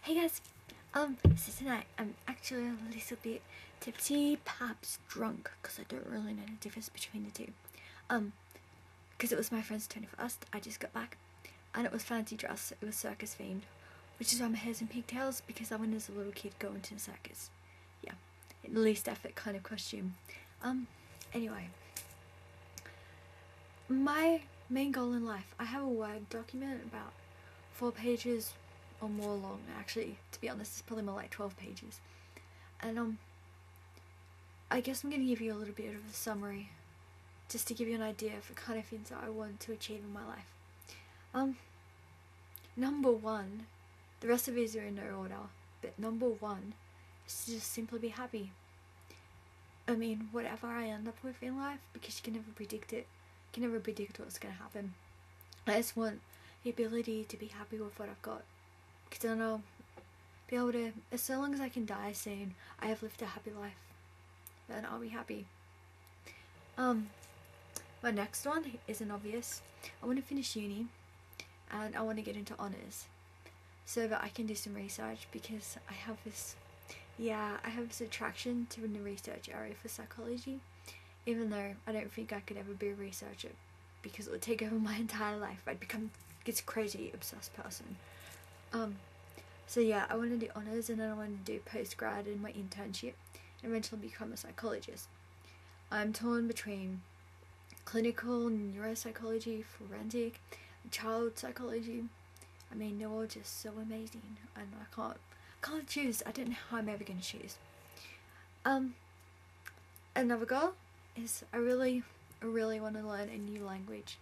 Hey guys, so tonight I'm actually a little bit tipsy, perhaps drunk, because I don't really know the difference between the two. Because it was my friend's 21st, I just got back, and it was fancy dress, it was circus themed, which is why my hair's in pigtails, because I went as a little kid going to the circus. Yeah, the least effort kind of costume. Anyway, my main goal in life, I have a Word document about 4 pages or more long, actually, to be honest. It's probably more like 12 pages, and I guess I'm going to give you a little bit of a summary just to give you an idea of the kind of things that I want to achieve in my life. Number one, the rest of these are in no order, but number one is to just simply be happy. I mean, whatever I end up with in life, because you can never predict it, you can never predict what's going to happen. I just want the ability to be happy with what I've got, because then I'll be able to, as long as I can die saying I have lived a happy life, then I'll be happy. My next one isn't obvious. I want to finish uni, and I want to get into honours, so that I can do some research, because I have this attraction to the research area for psychology, even though I don't think I could ever be a researcher, because it would take over my entire life. I'd become this crazy obsessed person. So yeah, I want to do honours, and then I want to do post-grad in my internship and eventually become a psychologist. I'm torn between clinical neuropsychology, forensic, child psychology. I mean, they're all just so amazing, and I can't choose. I don't know how I'm ever going to choose. Another goal is I really want to learn a new language.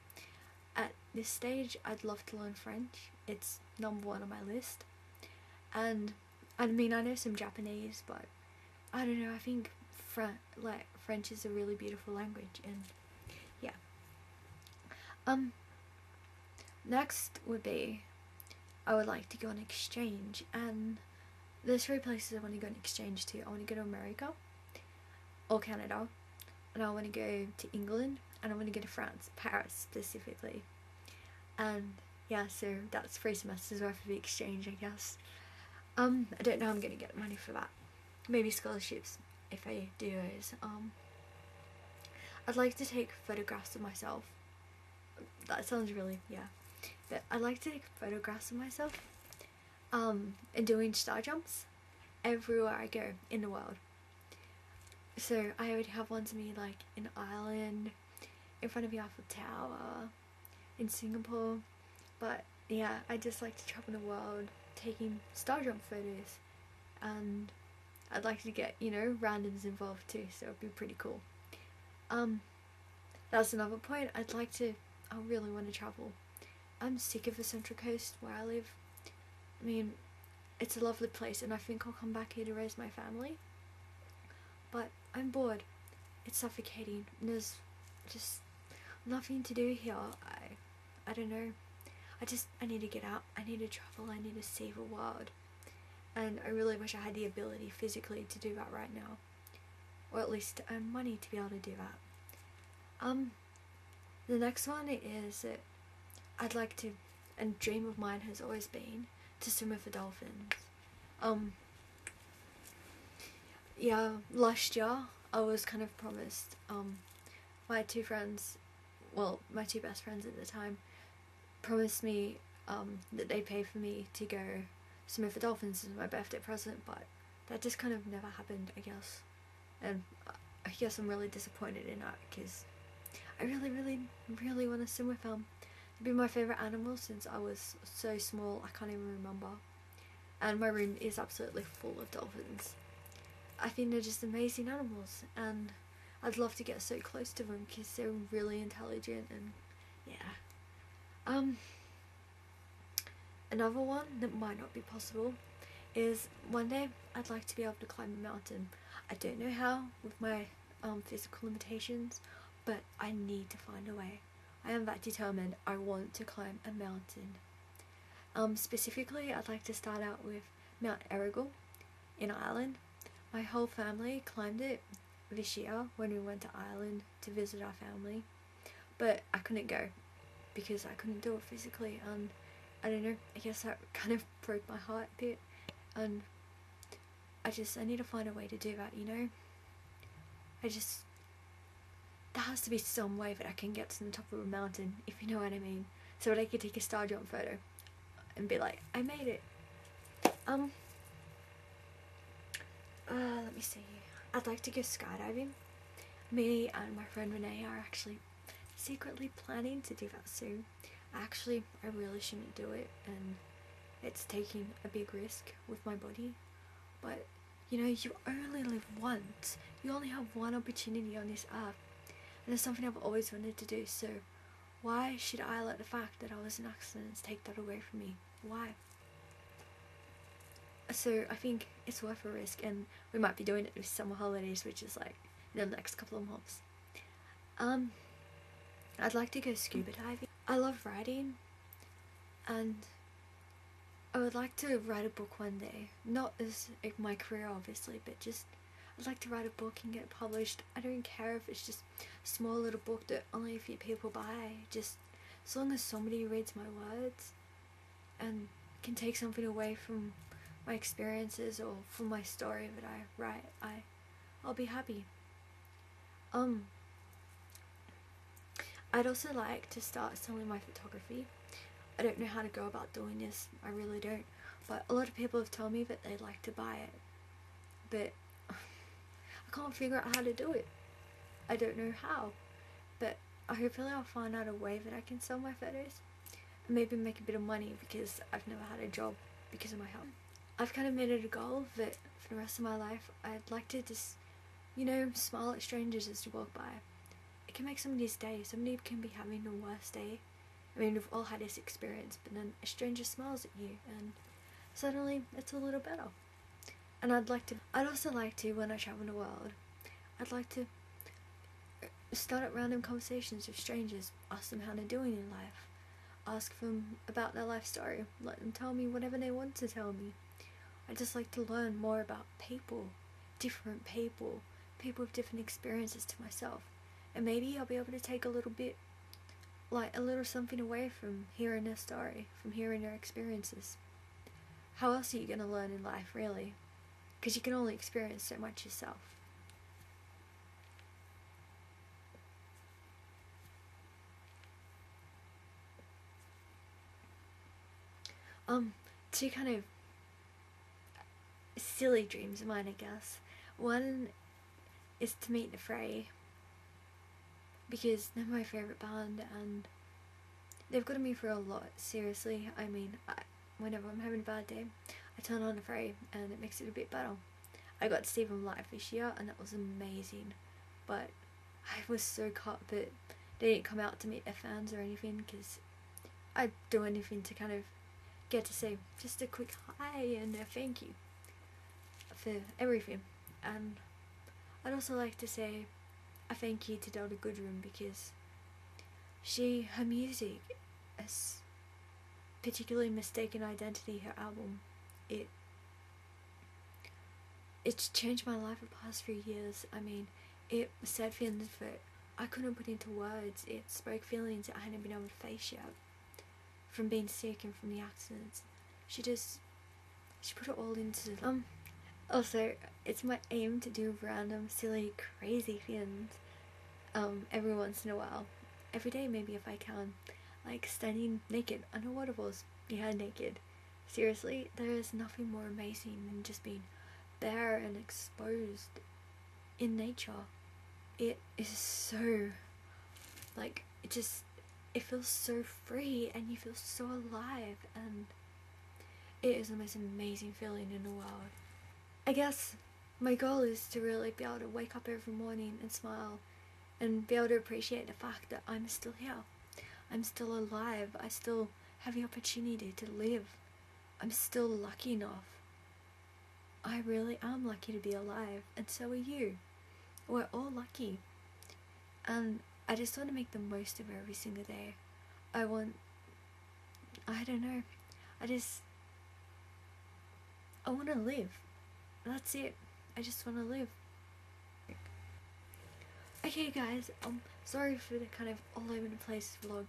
At this stage, I'd love to learn French. It's number one on my list. And I mean, I know some Japanese, but I don't know, I think French is a really beautiful language, and yeah. Next would be, I would like to go on exchange, and there's 3 places I want to go on exchange to. I want to go to America, or Canada, and I want to go to England, and I want to go to France, Paris specifically. And yeah, so that's 3 semesters worth of exchange, I guess. I don't know how I'm going to get money for that. Maybe scholarships, if I do those. I'd like to take photographs of myself. That sounds really, but I'd like to take photographs of myself, and doing star jumps everywhere I go in the world. So I would have ones of me like in Ireland, in front of the Eiffel Tower, in Singapore. But yeah, I just like to travel the world taking star jump photos, and I'd like to get, randoms involved too, so it'd be pretty cool. That's another point. I really want to travel. I'm sick of the Central Coast where I live. I mean, it's a lovely place, and I think I'll come back here to raise my family, but I'm bored. It's suffocating, and there's just nothing to do here. I don't know. I need to get out. I need to travel. I need to see the world. And I really wish I had the ability physically to do that right now. Or at least money to be able to do that. The next one is that I'd like to, and dream of mine has always been, to swim with the dolphins. Yeah, last year I was kind of promised, my 2 friends, well, my 2 best friends at the time, promised me that they'd pay for me to go swim with the dolphins as my birthday present, but that just kind of never happened, I guess. And I guess I'm really disappointed in that, because I really want to swim with them. They've been my favourite animal since I was so small, I can't even remember. And my room is absolutely full of dolphins. I think they're just amazing animals, and I'd love to get so close to them, because they're really intelligent, and yeah. Another one that might not be possible is one day I'd like to be able to climb a mountain. I don't know how with my physical limitations, but I need to find a way. I am that determined. I want to climb a mountain. Specifically, I'd like to start out with Mount Errigal in Ireland. My whole family climbed it this year when we went to Ireland to visit our family, but I couldn't go because I couldn't do it physically, and I don't know, I guess that kind of broke my heart a bit. and I need to find a way to do that, you know. There has to be some way that I can get to the top of a mountain, if you know what I mean, so that I could take a star jump photo and be like, I made it. Let me see. I'd like to go skydiving. Me and my friend Renee are actually secretly planning to do that soon. Actually, I really shouldn't do it, and it's taking a big risk with my body. But, you know, you only live once. You only have one opportunity on this earth. And it's something I've always wanted to do, so why should I let the fact that I was in accidents take that away from me? Why? So I think it's worth a risk, and we might be doing it with summer holidays, which is like in the next couple of months. I'd like to go scuba diving. I love writing, and I would like to write a book one day. Not as like my career, obviously, but just I'd like to write a book and get it published. I don't care if it's just a small little book that only a few people buy. Just as long as somebody reads my words and can take something away from my experiences or from my story that I write, I'll be happy. I'd also like to start selling my photography. I don't know how to go about doing this, I really don't, but a lot of people have told me that they'd like to buy it, but I can't figure out how to do it. I don't know how, but hopefully I'll find out a way that I can sell my photos and maybe make a bit of money, because I've never had a job because of my health. I've kind of made it a goal that for the rest of my life I'd like to just, you know, smile at strangers as they walk by. It can make somebody's day. Somebody can be having the worst day. I mean, we've all had this experience, but then a stranger smiles at you and suddenly it's a little better. And I'd also like to, when I travel the world, I'd like to start up random conversations with strangers, ask them how they're doing in life, ask them about their life story, let them tell me whatever they want to tell me. I just like to learn more about people, different people with different experiences to myself, and maybe I'll be able to take a little bit, like a little something away from hearing their story, from hearing their experiences. How else are you going to learn in life, really? Because you can only experience so much yourself. Two kind of silly dreams of mine, I guess. One is to meet the Fray, because they're my favourite band and they've gotten me through a lot, seriously. I mean, whenever I'm having a bad day, I turn on the Fray and it makes it a bit better. I got to see them live this year and that was amazing, but I was so cut that they didn't come out to meet their fans or anything, because I'd do anything to kind of get to say just a quick hi and a thank you for everything. And I'd also like to say a thank you to Delta Goodrum, because her music, as particularly Mistaken Identity, her album, it's changed my life the past few years. I mean, it said things that I couldn't put into words. It spoke feelings that I hadn't been able to face yet, from being sick and from the accidents. She put it all into also, it's my aim to do random, silly, crazy things every once in a while. Every day, maybe, if I can. Like standing naked underwater was, yeah, naked. Seriously, there is nothing more amazing than just being bare and exposed in nature. It is so, like, it feels so free and you feel so alive, and it is the most amazing feeling in the world. I guess my goal is to really be able to wake up every morning and smile and be able to appreciate the fact that I'm still here. I'm still alive. I still have the opportunity to live. I'm still lucky enough. I really am lucky to be alive, and so are you. We're all lucky. And I just want to make the most of every single day. I don't know. I want to live. That's it. I just want to live. Okay guys, sorry for the kind of all over the place vlog.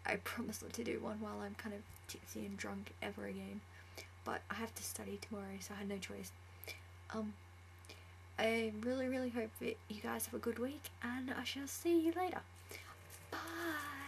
I promise not to do one while I'm kind of tipsy and drunk ever again. but I have to study tomorrow, so I had no choice. I really hope that you guys have a good week, and I shall see you later. Bye.